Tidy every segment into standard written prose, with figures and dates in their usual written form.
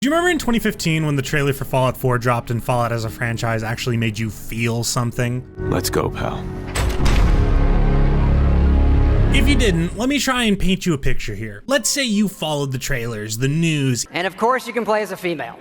Do you remember in 2015 when the trailer for Fallout 4 dropped and Fallout as a franchise actually made you feel something? Let's go, pal. If you didn't, let me try and paint you a picture here. Let's say you followed the trailers, the news, and of course you can play as a female.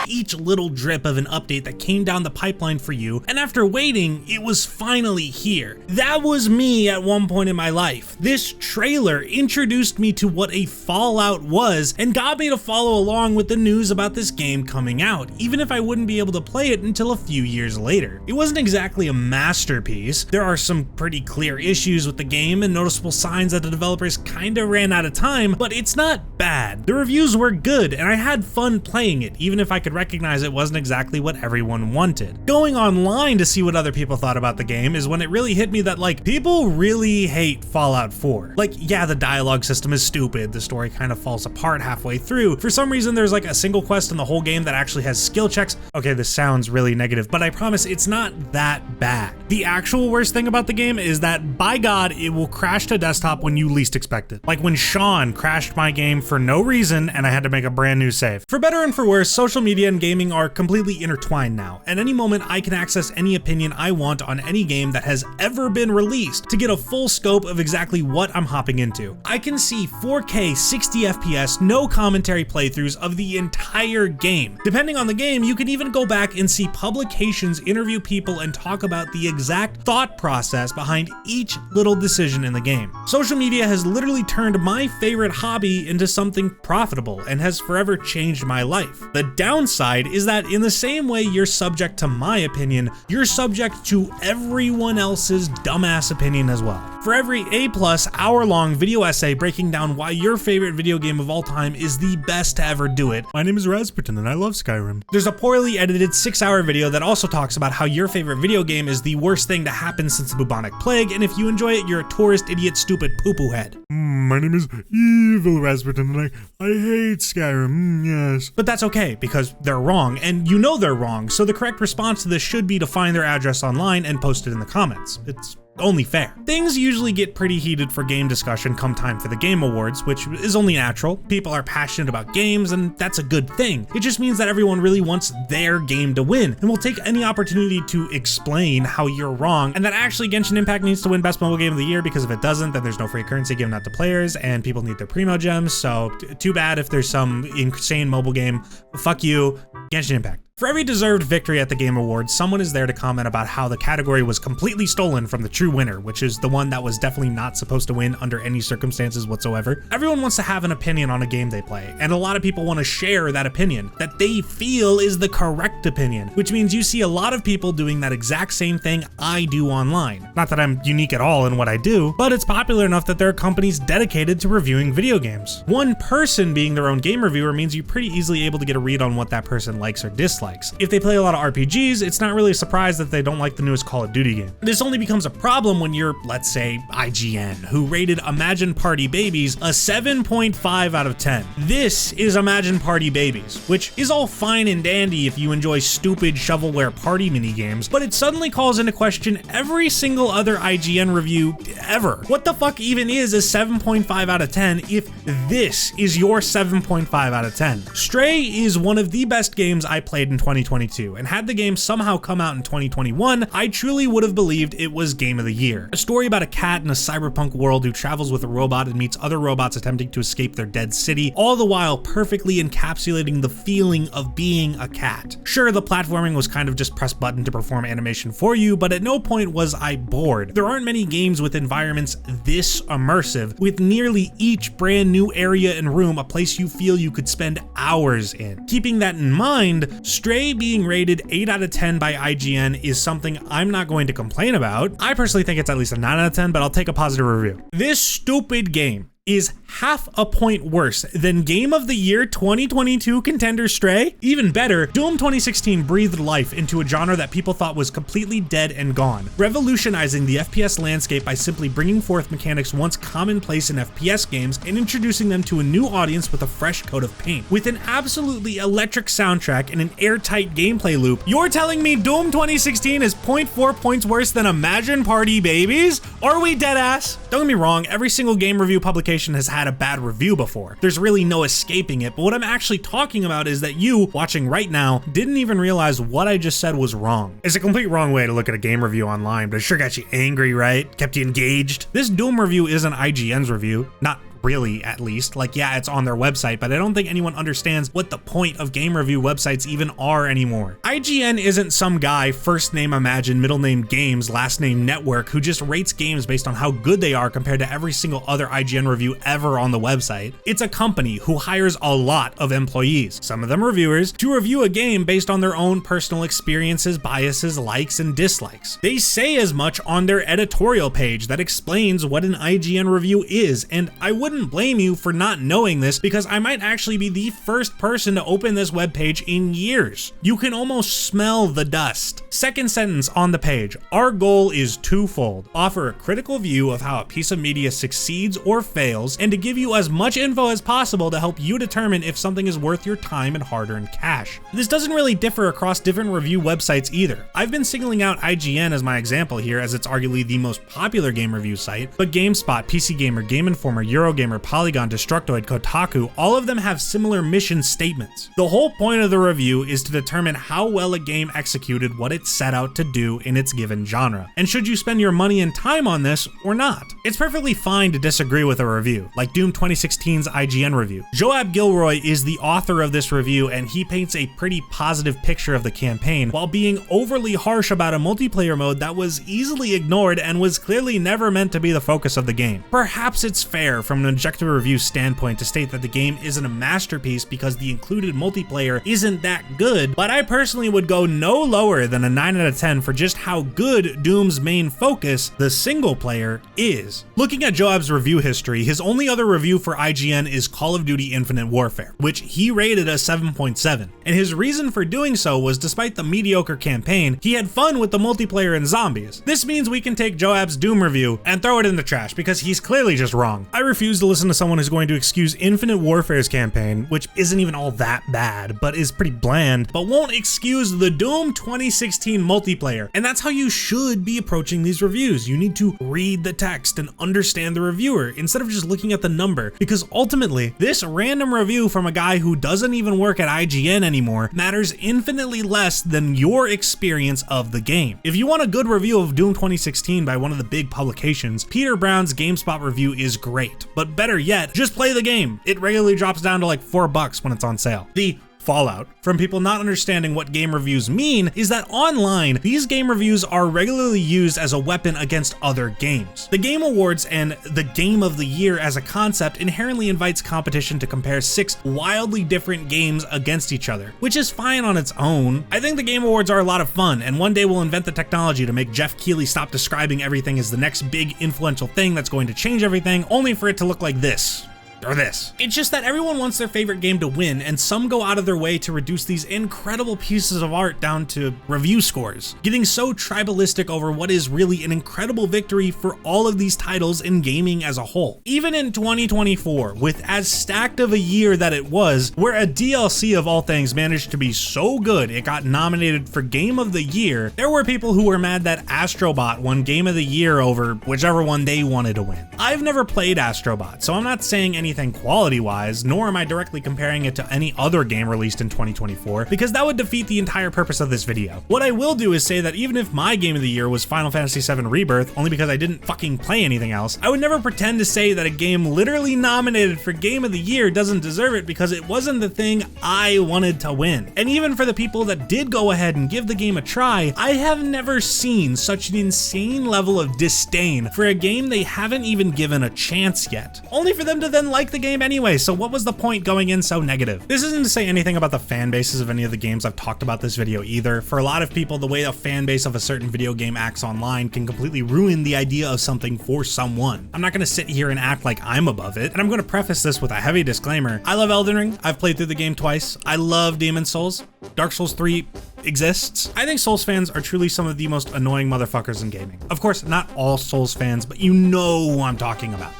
Each little drip of an update that came down the pipeline for you, and after waiting, it was finally here. That was me at one point in my life. This trailer introduced me to what a Fallout was and got me to follow along with the news about this game coming out, even if I wouldn't be able to play it until a few years later. It wasn't exactly a masterpiece. There are some pretty clear issues with the game and noticeable signs that the developers kinda ran out of time, but it's not bad. The reviews were good, and I had fun playing it, even if I could recognize it wasn't exactly what everyone wanted. Going online to see what other people thought about the game is when it really hit me that, like, people really hate Fallout 4. Like, yeah, the dialogue system is stupid, the story kind of falls apart halfway through. For some reason, there's like a single quest in the whole game that actually has skill checks. Okay, this sounds really negative, but I promise it's not that bad. The actual worst thing about the game is that, by God, it will crash to desktop when you least expect it. Like when Sean crashed my game for no reason and I had to make a brand new save. For better and for worse, social media and gaming are completely intertwined now. At any moment, I can access any opinion I want on any game that has ever been released to get a full scope of exactly what I'm hopping into. I can see 4K 60 FPS, no commentary playthroughs of the entire game. Depending on the game, you can even go back and see publications interview people and talk about the exact thought process behind each little decision in the game. Social media has literally turned my favorite hobby into something profitable and has forever changed my life. The downside is that in the same way you're subject to my opinion, you're subject to everyone else's dumbass opinion as well. For every A+ hour-long video essay breaking down why your favorite video game of all time is the best to ever do it, my name is Rasputin and I love Skyrim. There's a poorly edited 6-hour video that also talks about how your favorite video game is the worst thing to happen since the bubonic plague, and if you enjoy it, you're a tourist, idiot, stupid poo-poo head. My name is Evil Rasputin and I hate Skyrim, yes. But that's okay, because they're wrong, and you know they're wrong, so the correct response to this should be to find their address online and post it in the comments. It's only fair. Things usually get pretty heated for game discussion come time for the Game Awards, which is only natural. People are passionate about games, and that's a good thing. It just means that everyone really wants their game to win, and will take any opportunity to explain how you're wrong, and that actually Genshin Impact needs to win Best Mobile Game of the Year, because if it doesn't, then there's no free currency given out to players, and people need their Primo Gems, so too bad if there's some insane mobile game. Fuck you, Genshin Impact. For every deserved victory at the Game Awards, someone is there to comment about how the category was completely stolen from the true winner, which is the one that was definitely not supposed to win under any circumstances whatsoever. Everyone wants to have an opinion on a game they play, and a lot of people want to share that opinion, that they feel is the correct opinion, which means you see a lot of people doing that exact same thing I do online. Not that I'm unique at all in what I do, but it's popular enough that there are companies dedicated to reviewing video games. One person being their own game reviewer means you're pretty easily able to get a read on what that person likes or dislikes. If they play a lot of RPGs, it's not really a surprise that they don't like the newest Call of Duty game. This only becomes a problem when you're, let's say, IGN, who rated Imagine Party Babies a 7.5 out of 10. This is Imagine Party Babies, which is all fine and dandy if you enjoy stupid shovelware party minigames, but it suddenly calls into question every single other IGN review ever. What the fuck even is a 7.5 out of 10 if this is your 7.5 out of 10? Stray is one of the best games I played in 2022, and had the game somehow come out in 2021, I truly would have believed it was Game of the Year. A story about a cat in a cyberpunk world who travels with a robot and meets other robots attempting to escape their dead city, all the while perfectly encapsulating the feeling of being a cat. Sure, the platforming was kind of just press button to perform animation for you, but at no point was I bored. There aren't many games with environments this immersive, with nearly each brand new area and room a place you feel you could spend hours in. Keeping that in mind, Stray being rated 8 out of 10 by IGN is something I'm not going to complain about. I personally think it's at least a 9 out of 10, but I'll take a positive review. This stupid game is half a point worse than Game of the Year 2022 contender Stray. Even better, Doom 2016 breathed life into a genre that people thought was completely dead and gone, revolutionizing the FPS landscape by simply bringing forth mechanics once commonplace in FPS games and introducing them to a new audience with a fresh coat of paint. With an absolutely electric soundtrack and an airtight gameplay loop, you're telling me Doom 2016 is 0.4 points worse than Imagine Party Babies? Are we dead ass? Don't get me wrong, every single game review publication publication has had a bad review before. There's really no escaping it, but what I'm actually talking about is that you, watching right now, didn't even realize what I just said was wrong. It's a complete wrong way to look at a game review online, but it sure got you angry, right? Kept you engaged. This Doom review isn't IGN's review, not really, at least. Like, yeah, it's on their website, but I don't think anyone understands what the point of game review websites even are anymore. IGN isn't some guy, first name Imagine, middle name Games, last name Network, who just rates games based on how good they are compared to every single other IGN review ever on the website. It's a company who hires a lot of employees, some of them reviewers, to review a game based on their own personal experiences, biases, likes, and dislikes. They say as much on their editorial page that explains what an IGN review is, and I wouldn't blame you for not knowing this because I might actually be the first person to open this webpage in years. You can almost smell the dust. Second sentence on the page, our goal is twofold: offer a critical view of how a piece of media succeeds or fails, and to give you as much info as possible to help you determine if something is worth your time and hard-earned cash. This doesn't really differ across different review websites either. I've been singling out IGN as my example here as it's arguably the most popular game review site, but GameSpot, PC Gamer, Game Informer, Eurogamer, Polygon, Destructoid, Kotaku, all of them have similar mission statements. The whole point of the review is to determine how well a game executed what it set out to do in its given genre, and should you spend your money and time on this or not. It's perfectly fine to disagree with a review, like Doom 2016's IGN review. Joab Gilroy is the author of this review, and he paints a pretty positive picture of the campaign, while being overly harsh about a multiplayer mode that was easily ignored and was clearly never meant to be the focus of the game. Perhaps it's fair from an objective review standpoint to state that the game isn't a masterpiece because the included multiplayer isn't that good, but I personally would go no lower than a 9 out of 10 for just how good Doom's main focus, the single player, is. Looking at Joab's review history, his only other review for IGN is Call of Duty Infinite Warfare, which he rated a 7.7, and his reason for doing so was despite the mediocre campaign, he had fun with the multiplayer and zombies. This means we can take Joab's Doom review and throw it in the trash because he's clearly just wrong. I refuse to listen to someone who's going to excuse Infinite Warfare's campaign, which isn't even all that bad, but is pretty bland, but won't excuse the Doom 2016 multiplayer. And that's how you should be approaching these reviews. You need to read the text and understand the reviewer instead of just looking at the number, because ultimately, this random review from a guy who doesn't even work at IGN anymore matters infinitely less than your experience of the game. If you want a good review of Doom 2016 by one of the big publications, Peter Brown's GameSpot review is great, but better yet, just play the game. It regularly drops down to like $4 when it's on sale. The fallout from people not understanding what game reviews mean is that online, these game reviews are regularly used as a weapon against other games. The Game Awards and the Game of the Year as a concept inherently invites competition to compare 6 wildly different games against each other, which is fine on its own. I think the Game Awards are a lot of fun, and one day we'll invent the technology to make Jeff Keighley stop describing everything as the next big influential thing that's going to change everything, only for it to look like this. Or this. It's just that everyone wants their favorite game to win, and some go out of their way to reduce these incredible pieces of art down to review scores, getting so tribalistic over what is really an incredible victory for all of these titles in gaming as a whole. Even in 2024, with as stacked of a year that it was, where a DLC of all things managed to be so good it got nominated for Game of the Year, there were people who were mad that Astrobot won Game of the Year over whichever one they wanted to win. I've never played Astrobot, so I'm not saying anything quality-wise, nor am I directly comparing it to any other game released in 2024, because that would defeat the entire purpose of this video. What I will do is say that even if my game of the year was Final Fantasy VII Rebirth, only because I didn't fucking play anything else, I would never pretend to say that a game literally nominated for Game of the Year doesn't deserve it because it wasn't the thing I wanted to win. And even for the people that did go ahead and give the game a try, I have never seen such an insane level of disdain for a game they haven't even given a chance yet, only for them to then like the game anyway, so what was the point going in so negative? This isn't to say anything about the fan bases of any of the games I've talked about this video either. For a lot of people, the way a fan base of a certain video game acts online can completely ruin the idea of something for someone. I'm not gonna sit here and act like I'm above it, and I'm gonna preface this with a heavy disclaimer. I love Elden Ring, I've played through the game twice. I love Demon's Souls. Dark Souls 3, exists. I think Souls fans are truly some of the most annoying motherfuckers in gaming. Of course, not all Souls fans, but you know who I'm talking about.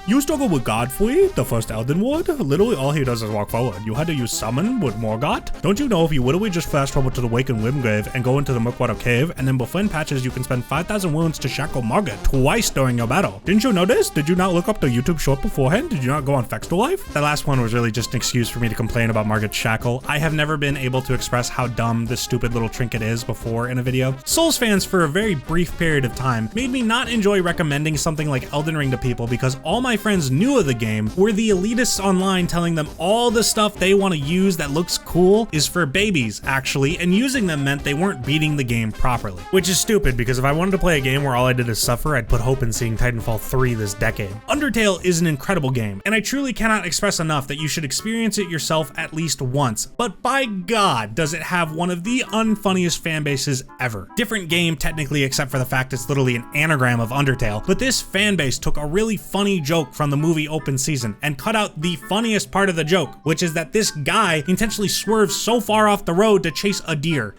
You struggle with Godfrey, the first Elden Wood? Literally all he does is walk forward. You had to use summon with Morgoth? Don't you know if you literally just fast travel to the Wakened Windgrave and go into the Mirkwater Cave, and then befriend patches, you can spend 5,000 wounds to shackle Margit twice during your battle? Didn't you know this? Did you not look up the YouTube short beforehand? Did you not go on Fextal Life? That last one was really just an excuse for me to complain about Margit's shackle. I have never been able to express how dumb this stupid little trinket is before in a video. Souls fans, for a very brief period of time, made me not enjoy recommending something like Elden Ring to people because all my friends knew of the game were the elitists online telling them all the stuff they want to use that looks cool is for babies, actually, and using them meant they weren't beating the game properly. Which is stupid, because if I wanted to play a game where all I did is suffer, I'd put hope in seeing Titanfall 3 this decade. Undertale is an incredible game, and I truly cannot express enough that you should experience it yourself at least once, but by God, does it have one of the unfunniest fan bases ever. Different game technically, except for the fact it's literally an anagram of Undertale, but this fan base took a really funny joke from the movie Open Season and cut out the funniest part of the joke, which is that this guy intentionally swerves so far off the road to chase a deer.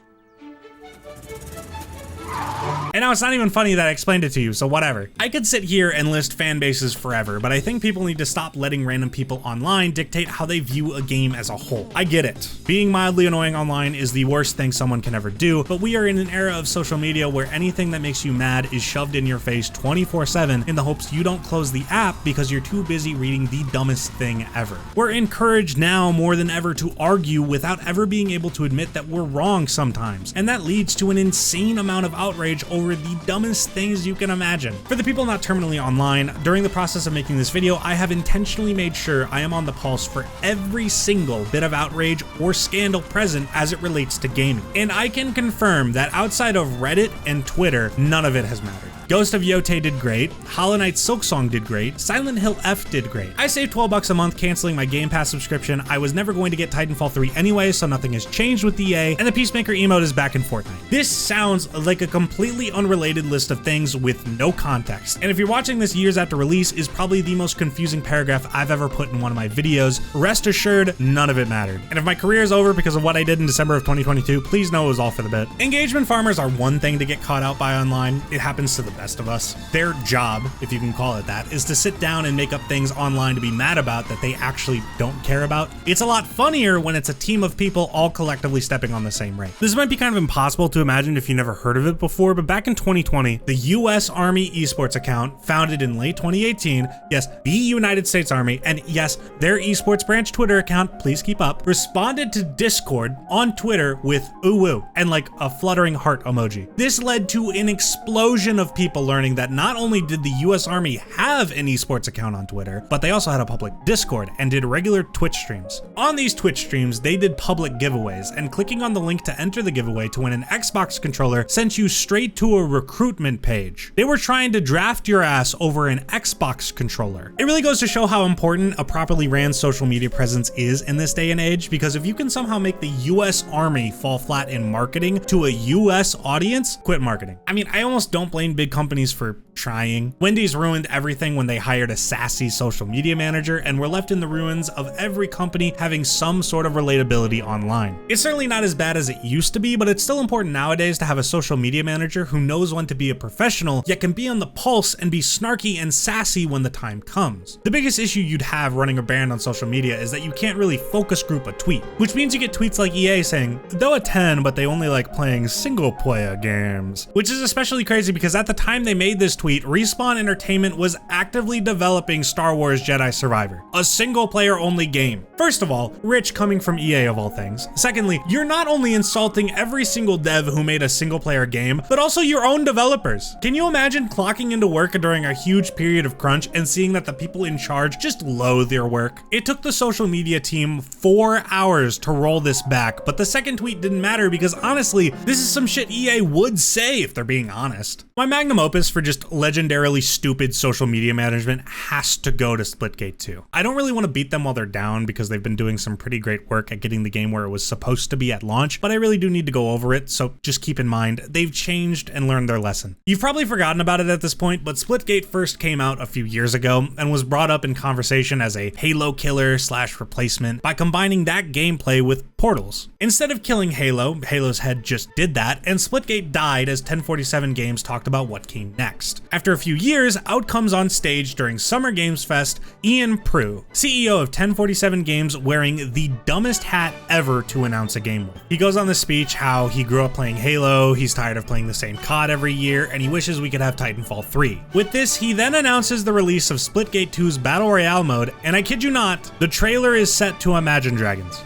And now it's not even funny that I explained it to you, so whatever. I could sit here and list fan bases forever, but I think people need to stop letting random people online dictate how they view a game as a whole. I get it. Being mildly annoying online is the worst thing someone can ever do, but we are in an era of social media where anything that makes you mad is shoved in your face 24/7 in the hopes you don't close the app because you're too busy reading the dumbest thing ever. We're encouraged now more than ever to argue without ever being able to admit that we're wrong sometimes, and that leads to an insane amount of outrage over the dumbest things you can imagine. For the people not terminally online, during the process of making this video, I have intentionally made sure I am on the pulse for every single bit of outrage or scandal present as it relates to gaming. And I can confirm that outside of Reddit and Twitter, none of it has mattered. Ghost of Yote did great, Hollow Knight Silksong did great, Silent Hill F did great. I saved $12 a month canceling my Game Pass subscription. I was never going to get Titanfall 3 anyway, so nothing has changed with EA, and the Peacemaker emote is back in Fortnite. This sounds like a completely unrelated list of things with no context, and if you're watching this years after release, is probably the most confusing paragraph I've ever put in one of my videos. Rest assured, none of it mattered. And if my career is over because of what I did in December of 2022, please know it was all for the bit. Engagement farmers are one thing to get caught out by online. It happens to the best of us. Their job, if you can call it that, is to sit down and make up things online to be mad about that they actually don't care about. It's a lot funnier when it's a team of people all collectively stepping on the same rate. This might be kind of impossible to imagine if you never heard of it before, but back in 2020, the US Army esports account, founded in late 2018, yes, the United States Army, and yes, their esports branch Twitter account, please keep up, responded to Discord on Twitter with ooh woo and like a fluttering heart emoji. This led to an explosion of people learning that not only did the US Army have an esports account on Twitter, but they also had a public Discord and did regular Twitch streams. On these Twitch streams, they did public giveaways, and clicking on the link to enter the giveaway to win an Xbox controller sent you straight to a recruitment page. They were trying to draft your ass over an Xbox controller. It really goes to show how important a properly ran social media presence is in this day and age, because if you can somehow make the US Army fall flat in marketing to a US audience, quit marketing. I mean, I almost don't blame big companies for trying. Wendy's ruined everything when they hired a sassy social media manager, and we're left in the ruins of every company having some sort of relatability online. It's certainly not as bad as it used to be, but it's still important nowadays to have a social media manager who knows when to be a professional, yet can be on the pulse and be snarky and sassy when the time comes. The biggest issue you'd have running a brand on social media is that you can't really focus group a tweet, which means you get tweets like EA saying, they'll attend, but they only like playing single player games, which is especially crazy because at the time they made this tweet, Respawn Entertainment was actively developing Star Wars Jedi Survivor, a single player only game. First of all, rich coming from EA of all things. Secondly, you're not only insulting every single dev who made a single player game, but also your own developers. Can you imagine clocking into work during a huge period of crunch and seeing that the people in charge just loathe your work? It took the social media team 4 hours to roll this back, but the second tweet didn't matter because honestly, this is some shit EA would say if they're being honest. My magnum opus for just legendarily stupid social media management has to go to Splitgate 2. I don't really want to beat them while they're down because they've been doing some pretty great work at getting the game where it was supposed to be at launch, but I really do need to go over it, so just keep in mind, they've changed and learned their lesson. You've probably forgotten about it at this point, but Splitgate first came out a few years ago and was brought up in conversation as a Halo killer / replacement by combining that gameplay with portals. Instead of killing Halo, Halo's head just did that, and Splitgate died as 1047 Games talked about what came next. After a few years, out comes on stage during Summer Games Fest Ian Prue, CEO of 1047 Games, wearing the dumbest hat ever to announce a game with. He goes on the speech how he grew up playing Halo, he's tired of playing the same COD every year, and he wishes we could have Titanfall 3. With this, he then announces the release of Splitgate 2's Battle Royale mode, and I kid you not, the trailer is set to Imagine Dragons.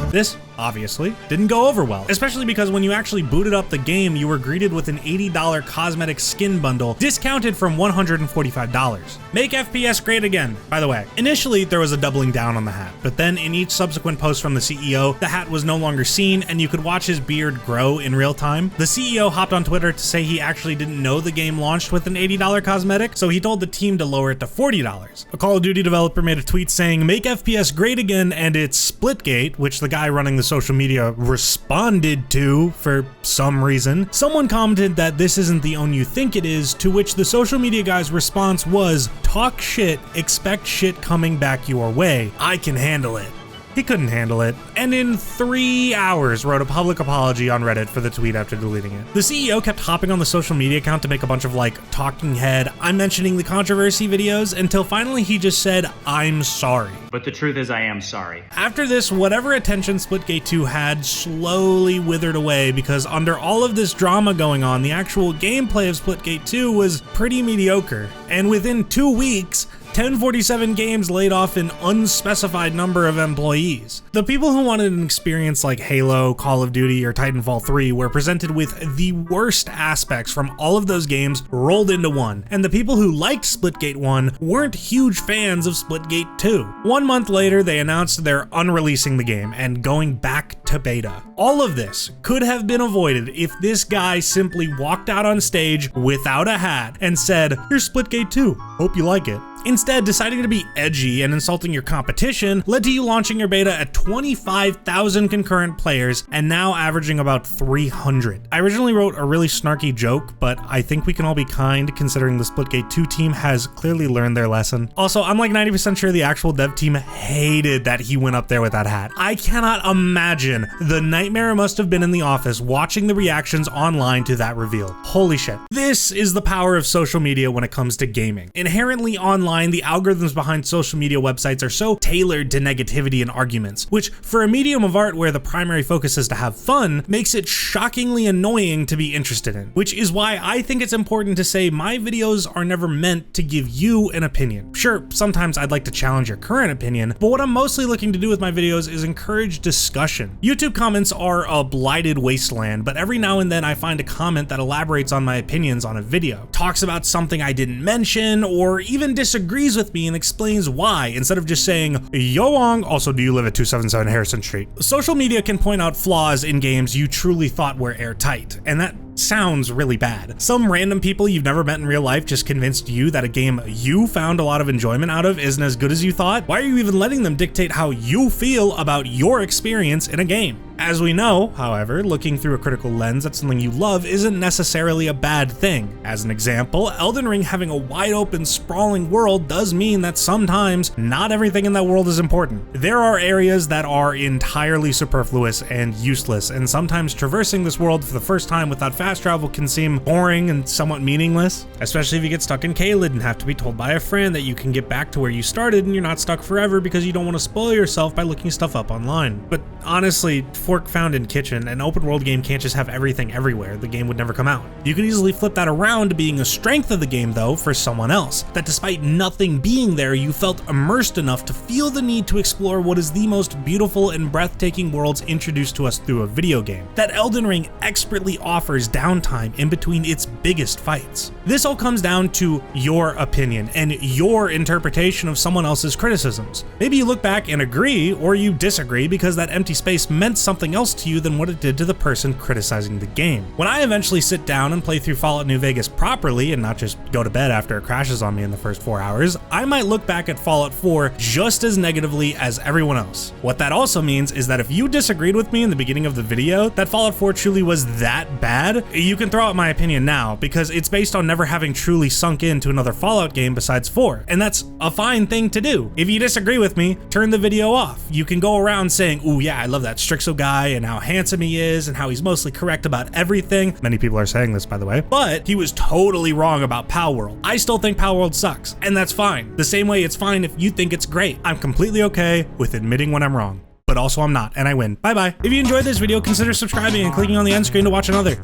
This, obviously, didn't go over well, especially because when you actually booted up the game, you were greeted with an $80 cosmetic skin bundle discounted from $145. Make FPS great again, by the way. Initially, there was a doubling down on the hat, but then in each subsequent post from the CEO, the hat was no longer seen and you could watch his beard grow in real time. The CEO hopped on Twitter to say he actually didn't know the game launched with an $80 cosmetic, so he told the team to lower it to $40. A Call of Duty developer made a tweet saying, "Make FPS great again," and it's Splitgate, which the guy running the social media responded to for some reason. Someone commented that this isn't the own you think it is, to which the social media guy's response was, "Talk shit, expect shit coming back your way. I can handle it." He couldn't handle it, and in 3 hours wrote a public apology on Reddit for the tweet after deleting it. The CEO kept hopping on the social media account to make a bunch of talking head, I'm mentioning the controversy videos, until finally he just said, "I'm sorry." But the truth is I am sorry. After this, whatever attention Splitgate 2 had slowly withered away, because under all of this drama going on, the actual gameplay of Splitgate 2 was pretty mediocre. And within 2 weeks, 1047 Games laid off an unspecified number of employees. The people who wanted an experience like Halo, Call of Duty, or Titanfall 3 were presented with the worst aspects from all of those games rolled into one, and the people who liked Splitgate 1 weren't huge fans of Splitgate 2. 1 month later, they announced they're unreleasing the game and going back to beta. All of this could have been avoided if this guy simply walked out on stage without a hat and said, "Here's Splitgate 2, hope you like it." Instead, deciding to be edgy and insulting your competition led to you launching your beta at 25,000 concurrent players and now averaging about 300. I originally wrote a really snarky joke, but I think we can all be kind considering the Splitgate 2 team has clearly learned their lesson. Also, I'm 90% sure the actual dev team hated that he went up there with that hat. I cannot imagine the nightmare it must have been in the office watching the reactions online to that reveal. Holy shit. This is the power of social media when it comes to gaming. Inherently online, the algorithms behind social media websites are so tailored to negativity and arguments, which for a medium of art where the primary focus is to have fun, makes it shockingly annoying to be interested in. Which is why I think it's important to say my videos are never meant to give you an opinion. Sure, sometimes I'd like to challenge your current opinion, but what I'm mostly looking to do with my videos is encourage discussion. YouTube comments are a blighted wasteland, but every now and then I find a comment that elaborates on my opinions on a video, talks about something I didn't mention, or even disagrees with me and explains why, instead of just saying, "Yo Wong, also do you live at 277 Harrison Street?" Social media can point out flaws in games you truly thought were airtight, and that sounds really bad. Some random people you've never met in real life just convinced you that a game you found a lot of enjoyment out of isn't as good as you thought? Why are you even letting them dictate how you feel about your experience in a game? As we know, however, looking through a critical lens at something you love isn't necessarily a bad thing. As an example, Elden Ring having a wide open, sprawling world does mean that sometimes not everything in that world is important. There are areas that are entirely superfluous and useless, and sometimes traversing this world for the first time without fast travel can seem boring and somewhat meaningless, especially if you get stuck in Caelid and have to be told by a friend that you can get back to where you started and you're not stuck forever because you don't want to spoil yourself by looking stuff up online. But honestly, fork found in kitchen, an open world game can't just have everything everywhere. The game would never come out. You could easily flip that around to being a strength of the game though for someone else, that despite nothing being there, you felt immersed enough to feel the need to explore what is the most beautiful and breathtaking worlds introduced to us through a video game. That Elden Ring expertly offers downtime in between its biggest fights. This all comes down to your opinion and your interpretation of someone else's criticisms. Maybe you look back and agree, or you disagree because that empty space meant something else to you than what it did to the person criticizing the game. When I eventually sit down and play through Fallout New Vegas properly and not just go to bed after it crashes on me in the first 4 hours, I might look back at Fallout 4 just as negatively as everyone else. What that also means is that if you disagreed with me in the beginning of the video that Fallout 4 truly was that bad, you can throw out my opinion now because it's based on never having truly sunk into another Fallout game besides 4, and that's a fine thing to do. If you disagree with me, turn the video off. You can go around saying, ooh yeah, I love that Stryxo guy and how handsome he is and how he's mostly correct about everything. Many people are saying this, by the way, but he was totally wrong about Palworld. I still think Palworld sucks, and that's fine. The same way it's fine if you think it's great. I'm completely okay with admitting when I'm wrong, but also I'm not, and I win. Bye bye. If you enjoyed this video, consider subscribing and clicking on the end screen to watch another.